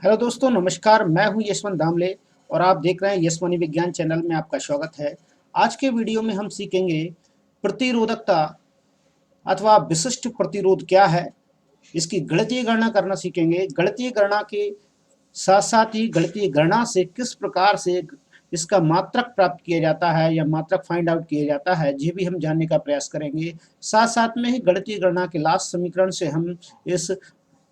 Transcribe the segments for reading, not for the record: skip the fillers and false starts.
Hello दोस्तों, नमस्कार। मैं हूं यशवंत दामले और आप देख रहे हैं यशवनी विज्ञान चैनल में। आपका स्वागत है। आज के वीडियो में हम सीखेंगे प्रतिरोधकता अथवा विशिष्ट प्रतिरोध क्या है। इसकी गणितीय गणना करना सीखेंगे। गणितीय गणना के साथ साथ ही गणितीय गणना से किस प्रकार से इसका मात्रक प्राप्त किया जाता है या मात्रक फाइंड आउट किया जाता है, ये भी हम जानने का प्रयास करेंगे। साथ साथ में ही गणितीय गणना के लास्ट समीकरण से हम इस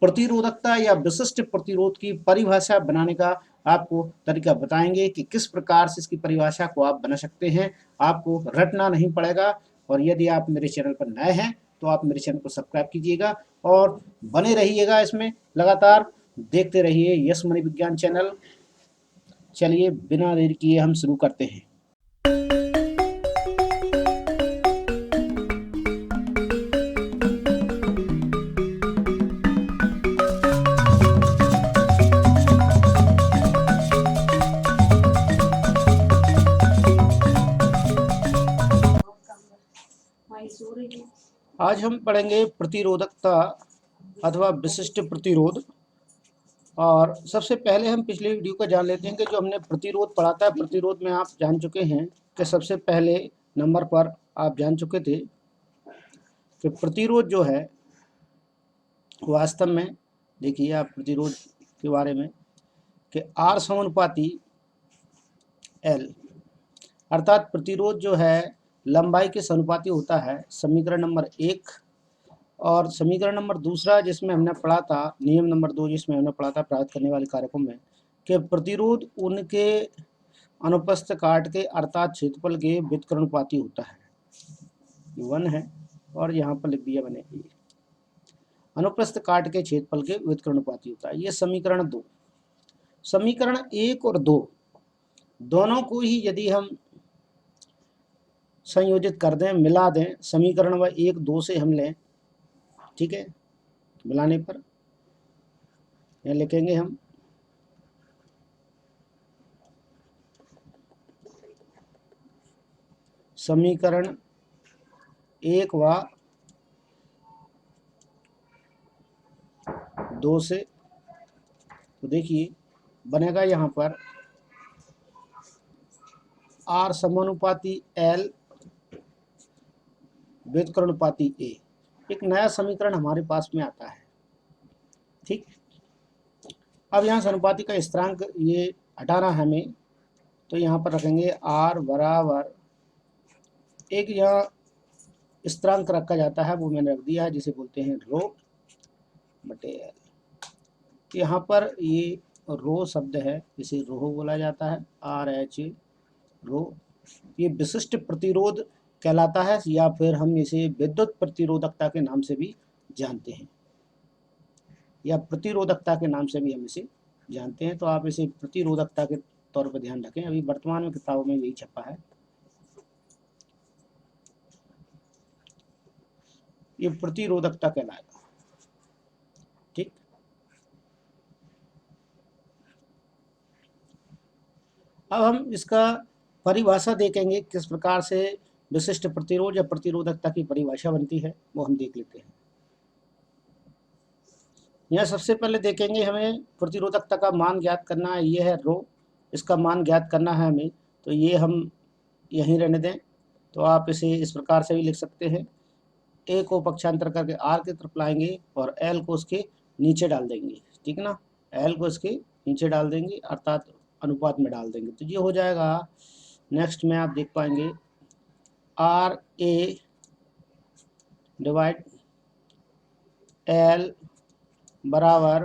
प्रतिरोधकता या विशिष्ट प्रतिरोध की परिभाषा बनाने का आपको तरीका बताएंगे कि किस प्रकार से इसकी परिभाषा को आप बना सकते हैं। आपको रटना नहीं पड़ेगा। और यदि आप मेरे चैनल पर नए हैं तो आप मेरे चैनल को सब्सक्राइब कीजिएगा और बने रहिएगा। इसमें लगातार देखते रहिए यस मनी विज्ञान चैनल। चलिए बिना देर किए हम शुरू करते हैं। आज हम पढ़ेंगे प्रतिरोधकता अथवा विशिष्ट प्रतिरोध। और सबसे पहले हम पिछले वीडियो का जान लेते हैं कि जो हमने प्रतिरोध पढ़ा था, प्रतिरोध में आप जान चुके हैं कि सबसे पहले नंबर पर आप जान चुके थे कि प्रतिरोध जो है वास्तव में, देखिए आप प्रतिरोध के बारे में कि R समानुपाती L, अर्थात प्रतिरोध जो है लंबाई के समानुपाती होता है। समीकरण नंबर 1 और समीकरण नंबर दूसरा जिसमें हमने पढ़ा था, नियम नंबर 2 जिसमें हमने पढ़ा था प्राप्त करने वाले कारकों में, कि प्रतिरोध उनके अनुप्रस्थ काट के अर्थात क्षेत्रफल के व्युत्क्रमानुपाती होता है। 1 है और यहाँ पर लिख दिया मैंने ए, अनुप्रस्थ काट के क्षेत्रफल के व्युत्क्रमानुपाती होता है। ये समीकरण 2। समीकरण 1 और 2 दोनों को ही यदि हम संयोजित कर दें, मिला दें, समीकरण व 1 2 से हम लें, ठीक है, मिलाने पर यह लिखेंगे हम समीकरण 1 व 2 से, तो देखिए बनेगा यहाँ पर R समानुपाती L व्युत्क्रमानुपाती A। एक नया समीकरण हमारे पास में आता है। ठीक, अब यहाँ समानुपाती का स्थिरांक ये हटाना है हमें, तो यहाँ पर रखेंगे R बराबर एक, यहाँ स्थिरांक रखा जाता है वो मैंने रख दिया है, जिसे बोलते हैं रो बटे एल। यहाँ पर ये रो शब्द है, इसे रो बोला जाता है, RH रो। ये विशिष्ट प्रतिरोध कहलाता है या फिर हम इसे विद्युत प्रतिरोधकता के नाम से भी जानते हैं, या प्रतिरोधकता के नाम से भी हम इसे जानते हैं। तो आप इसे प्रतिरोधकता के तौर पर ध्यान रखें। अभी वर्तमान में किताबों में यही छपा है। ये प्रतिरोधकता कहलाएगा। ठीक, अब हम इसका परिभाषा देखेंगे, किस प्रकार से विशिष्ट प्रतिरोध या प्रतिरोधकता की परिभाषा बनती है वो हम देख लेते हैं। यहाँ सबसे पहले देखेंगे हमें प्रतिरोधकता का मान ज्ञात करना है। ये है रो, इसका मान ज्ञात करना है हमें, तो ये हम यहीं रहने दें। तो आप इसे इस प्रकार से भी लिख सकते हैं, ए को पक्षांतर करके आर की तरफ लाएंगे और एल को उसके नीचे डाल देंगे। ठीक ना, एल को इसके नीचे डाल देंगे अर्थात अनुपात में डाल देंगे, तो ये हो जाएगा। नेक्स्ट में आप देख पाएंगे आर ए डिवाइड एल बराबर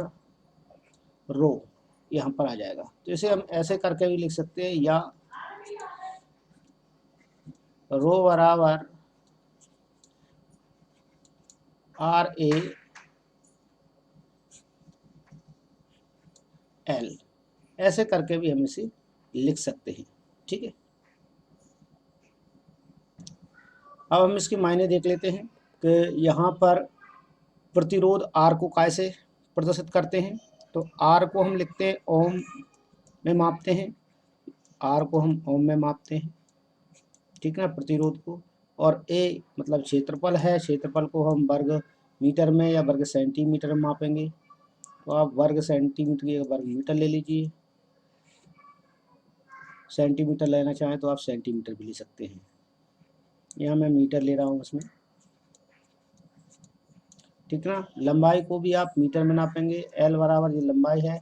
रो, यहाँ पर आ जाएगा। तो इसे हम ऐसे करके भी लिख सकते हैं, या रो बराबर आर ए एल, ऐसे करके भी हम इसे लिख सकते हैं। ठीक है, अब हम इसके मायने देख लेते हैं कि यहाँ पर प्रतिरोध आर को कैसे प्रदर्शित करते हैं। तो आर को हम लिखते हैं ओम में मापते हैं, आर को हम ओम में मापते हैं, ठीक है, प्रतिरोध को। और ए मतलब क्षेत्रफल है, क्षेत्रफल को हम वर्ग मीटर में या वर्ग सेंटीमीटर में मापेंगे। तो आप वर्ग सेंटीमीटर की वर्ग मीटर ले लीजिए, सेंटीमीटर लेना चाहें तो आप सेंटीमीटर भी ले सकते हैं। यहाँ मैं मीटर ले रहा हूँ इसमें, ठीक ना। लंबाई को भी आप मीटर में नापेंगे, एल बराबर ये लंबाई है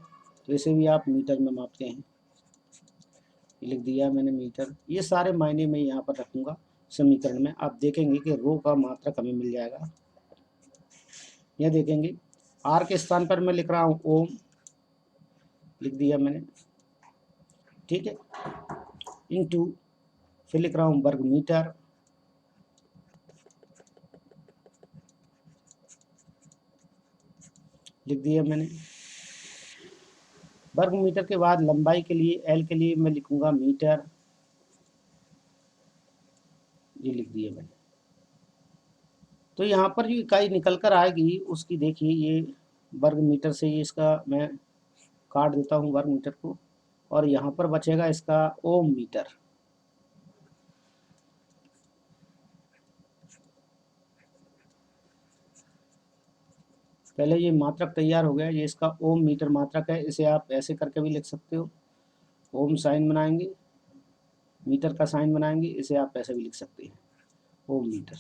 तो इसे भी आप मीटर में मापते हैं, लिख दिया मैंने मीटर। ये सारे मायने मैं यहाँ पर रखूँगा समीकरण में। आप देखेंगे कि रो का मात्रक हमें मिल जाएगा। यह देखेंगे आर के स्थान पर मैं लिख रहा हूँ ओम, लिख दिया मैंने, ठीक है, इंटू फिर लिख रहा हूँ वर्ग मीटर, लिख दिया मैंने। वर्ग मीटर के बाद लंबाई के लिए एल के लिए मैं लिखूंगा मीटर, ये लिख दिया मैंने। तो यहाँ पर जो इकाई निकल कर आएगी उसकी देखिए, ये वर्ग मीटर से ये इसका मैं काट देता हूँ वर्ग मीटर को, और यहाँ पर बचेगा इसका ओम मीटर। पहले ये मात्रक तैयार हो गया, ये इसका ओम मीटर मात्रक है। इसे आप ऐसे करके भी लिख सकते हो, ओम साइन बनाएंगे, मीटर का साइन बनाएंगे, इसे आप ऐसे भी लिख सकते हैं ओम मीटर,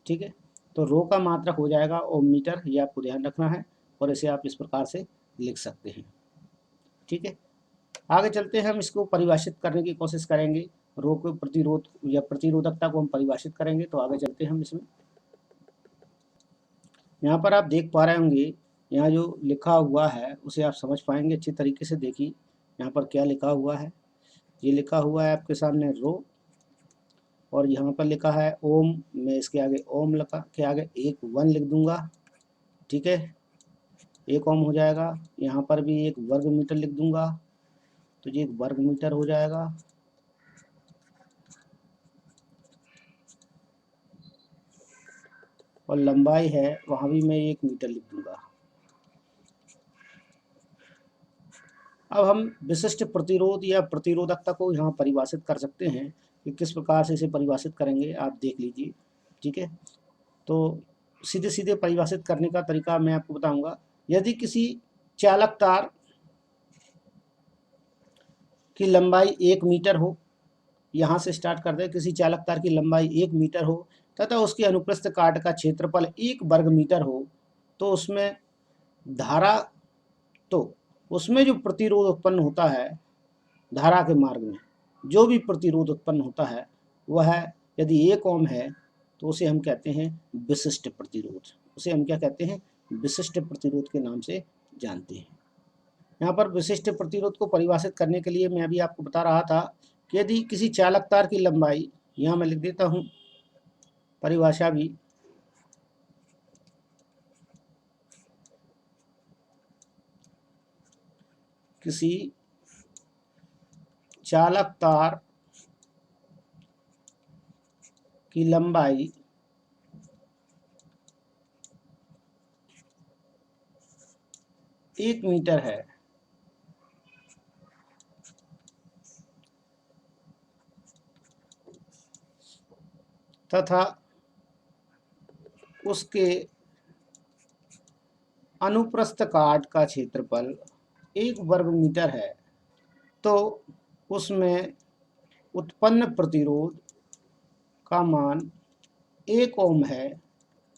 ठीक है। तो रो का मात्रक हो जाएगा ओम मीटर, ये आपको ध्यान रखना है, और इसे आप इस प्रकार से लिख सकते हैं, ठीक है। आगे चलते हैं, हम इसको परिभाषित करने की कोशिश करेंगे, रो के प्रतिरोध या प्रतिरोधकता को हम परिभाषित करेंगे। तो आगे चलते हैं हम इसमें। यहाँ पर आप देख पा रहे होंगे, यहाँ जो लिखा हुआ है उसे आप समझ पाएंगे अच्छी तरीके से। देखिए यहाँ पर क्या लिखा हुआ है, ये लिखा हुआ है आपके सामने रो, और यहाँ पर लिखा है ओम। मैं इसके आगे ओम लिखा के आगे एक 1 लिख दूंगा, ठीक है, 1 ओम हो जाएगा। यहाँ पर भी एक वर्ग मीटर लिख दूंगा, तो ये एक वर्ग मीटर हो जाएगा। और लंबाई है वहाँ भी मैं 1 मीटर लिख दूंगा। अब हम विशिष्ट प्रतिरोध या प्रतिरोधकता को यहाँ परिभाषित कर सकते हैं कि किस प्रकार से इसे परिभाषित करेंगे, आप देख लीजिए, ठीक है। तो सीधे सीधे परिभाषित करने का तरीका मैं आपको बताऊंगा। यदि किसी चालक तार की लंबाई 1 मीटर हो, यहाँ से स्टार्ट करते हैं, किसी चालक तार की लंबाई 1 मीटर हो तथा उसकी अनुप्रस्थ काट का क्षेत्रफल 1 वर्ग मीटर हो, तो उसमें धारा, तो उसमें जो प्रतिरोध उत्पन्न होता है धारा के मार्ग में, जो भी प्रतिरोध उत्पन्न होता है वह यदि 1 ओम है तो उसे हम कहते हैं विशिष्ट प्रतिरोध। उसे हम क्या कहते हैं, विशिष्ट प्रतिरोध के नाम से जानते हैं। यहाँ पर विशिष्ट प्रतिरोध को परिभाषित करने के लिए मैं अभी आपको बता रहा था कि यदि किसी चालक तार की लंबाई, यहाँ मैं लिख देता हूँ परिभाषा भी, किसी चालक तार की लंबाई 1 मीटर है तथा उसके अनुप्रस्थ काट का क्षेत्रफल 1 वर्ग मीटर है, तो उसमें उत्पन्न प्रतिरोध का मान 1 ओम है,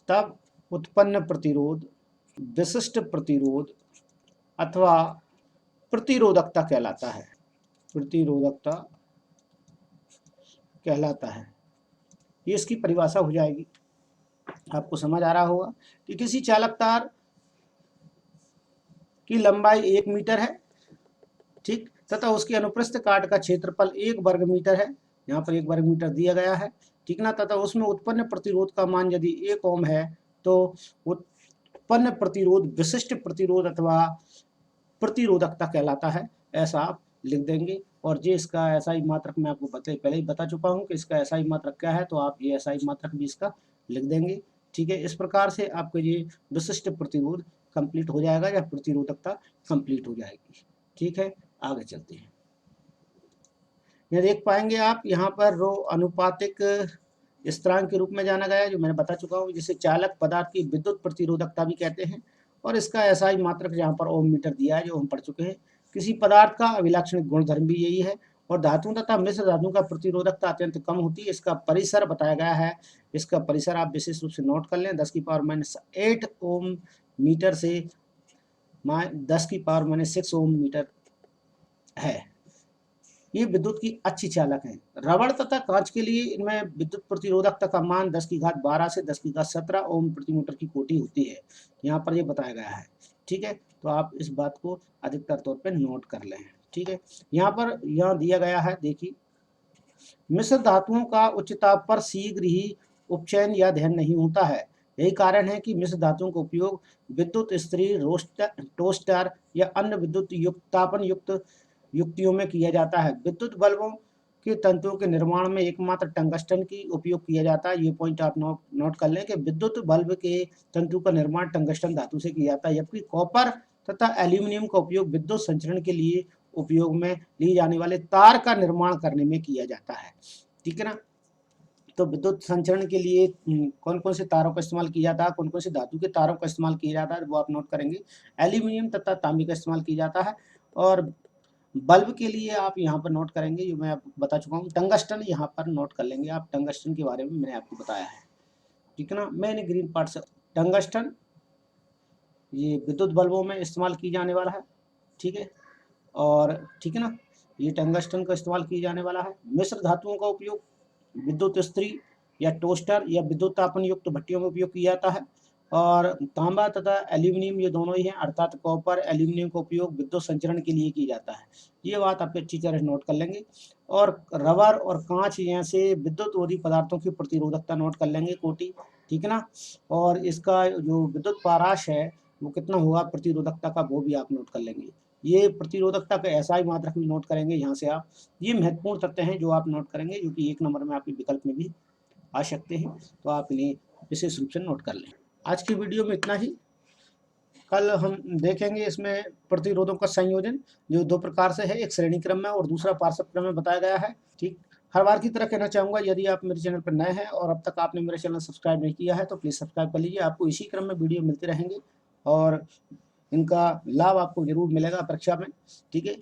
तब उत्पन्न प्रतिरोध विशिष्ट प्रतिरोध अथवा प्रतिरोधकता कहलाता है। प्रतिरोधकता कहलाता है, ये इसकी परिभाषा हो जाएगी। आपको समझ आ रहा होगा कि किसी चालक तार की लंबाई 1 मीटर है, ठीक, तथा उसकी अनुप्रस्थ काट का क्षेत्रफल 1 वर्ग मीटर है, यहाँ पर 1 वर्ग मीटर दिया गया है, ठीक ना, तथा उसमें उत्पन्न प्रतिरोध का मान यदि 1 ओम है, तो उत्पन्न प्रतिरोध विशिष्ट प्रतिरोध अथवा प्रतिरोधकता कहलाता है, ऐसा आप लिख देंगे। और ये इसका एसआई मात्रक मैं आपको पहले ही बता चुका हूँ कि इसका एसआई मात्रक क्या है, तो आप ये एसआई मात्रक भी इसका लिख देंगे, ठीक है। इस प्रकार से आपके ये विशिष्ट प्रतिरोध कंप्लीट हो जाएगा या प्रतिरोधकता कंप्लीट हो जाएगी, ठीक है। आगे चलते हैं, यह देख पाएंगे आप यहाँ पर रो अनुपातिक स्थिरांक के रूप में जाना गया है, जो मैंने बता चुका हूँ, जिसे चालक पदार्थ की विद्युत प्रतिरोधकता भी कहते हैं। और इसका एसआई मात्रक यहाँ पर ओम मीटर दिया है जो हम पढ़ चुके हैं। किसी पदार्थ का अभिलाक्षणिक गुणधर्म भी यही है। और धातुओं तथा मिश्र धातुओं का प्रतिरोधकता अत्यंत कम होती है। इसका परिसर बताया गया है, इसका परिसर आप विशेष रूप से नोट कर लें, 10⁻⁻8 ओम मीटर से 10⁻⁻6 ओम मीटर है। ये विद्युत की अच्छी चालक है। रबड़ तथा कांच के लिए इनमें विद्युत प्रतिरोधकता का मान 10⁻12 से 10⁻17 ओम प्रति मीटर की कोटि होती है। यहाँ पर ये बताया गया है। ठीक है, तो आप इस बात को अधिकतर तौर पे नोट कर लें। ठीक है, यहाँ दिया गया है, देखिए, मिश्र धातुओं का उच्च ताप पर शीघ्र ही उपचयन या दहन नहीं होता है। यही कारण है कि मिश्र धातुओं का उपयोग विद्युत इस्त्री, टोस्टर या अन्य विद्युत तापन युक्त युक्तियों में किया जाता है। विद्युत बल्बों के तंतुओं के निर्माण में एकमात्र टंगस्टन की उपयोग किया जाता है। ये पॉइंट आप नोट कर लें कि विद्युत बल्ब के तंतु का निर्माण टंगस्टन धातु से किया जाता है, जबकि कॉपर तथा एल्यूमिनियम का उपयोग विद्युत संचरण के लिए उपयोग में ली जाने वाले तार का निर्माण करने में किया जाता है। ठीक है ना, तो विद्युत संचरण के लिए कौन कौन से तारों का इस्तेमाल किया जाता है, कौन कौन से धातु के तारों का इस्तेमाल किया जाता है, वो आप नोट करेंगे। एल्यूमिनियम तथा तांबे का इस्तेमाल किया जाता है। और बल्ब के लिए आप यहाँ पर नोट करेंगे, जो मैं आपको बता चुका हूँ, टंगस्टन यहाँ पर नोट कर लेंगे आप। टंगस्टन के बारे में मैंने आपको बताया है। ठीक है ना, मैंने ग्रीन पार्ट से टंगस्टन ये विद्युत बल्बों में इस्तेमाल की जाने वाला है। ठीक है, और ठीक है ना, ये टंगस्टन का इस्तेमाल किया जाने वाला है। मिश्र धातुओं का उपयोग विद्युत इस्त्री या टोस्टर या विद्युत तापन युक्त भट्टियों में उपयोग किया जाता है। और तांबा तथा एल्यूमिनियम ये दोनों ही हैं, अर्थात कॉपर एल्यूमिनियम का उपयोग विद्युत संचरण के लिए किया जाता है। ये बात आप अच्छी तरह नोट कर लेंगे। और रबर और कांच यहाँ से विद्युत रोधी पदार्थों की प्रतिरोधकता नोट कर लेंगे, कोटि। ठीक है ना, और इसका जो विद्युत पाराश है वो कितना होगा प्रतिरोधकता का, वो भी आप नोट कर लेंगे। ये प्रतिरोधकता का एसआई मात्रक भी नोट करेंगे यहाँ से आप। ये महत्वपूर्ण तथ्य हैं जो आप नोट करेंगे, जो कि 1 नंबर में आपके विकल्प में भी आ सकते हैं, तो आप इन्हें विशेष रूप से नोट कर लें। आज की वीडियो में इतना ही। कल हम देखेंगे इसमें प्रतिरोधों का संयोजन, जो 2 प्रकार से है, एक श्रेणी क्रम में और दूसरा पार्श्व क्रम में बताया गया है। ठीक, हर बार की तरह कहना चाहूँगा, यदि आप मेरे चैनल पर नए हैं और अब तक आपने मेरा चैनल सब्सक्राइब नहीं किया है तो प्लीज़ सब्सक्राइब कर लीजिए। आपको इसी क्रम में वीडियो मिलते रहेंगे और इनका लाभ आपको जरूर मिलेगा परीक्षा में। ठीक है,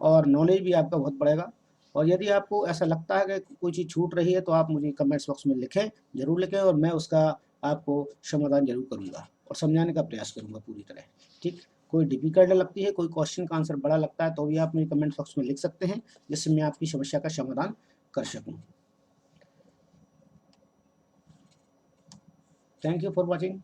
और नॉलेज भी आपका बहुत बढ़ेगा। और यदि आपको ऐसा लगता है कि कोई चीज़ छूट रही है तो आप मुझे कमेंट्स बॉक्स में लिखें, ज़रूर लिखें, और मैं उसका आपको समाधान जरूर करूँगा और समझाने का प्रयास करूँगा पूरी तरह। ठीक, कोई डिफिकल्ट लगती है, कोई क्वेश्चन का आंसर बड़ा लगता है तो भी आप मुझे कमेंट बॉक्स में लिख सकते हैं, जिससे मैं आपकी समस्या का समाधान कर सकूँ। Thank you for watching.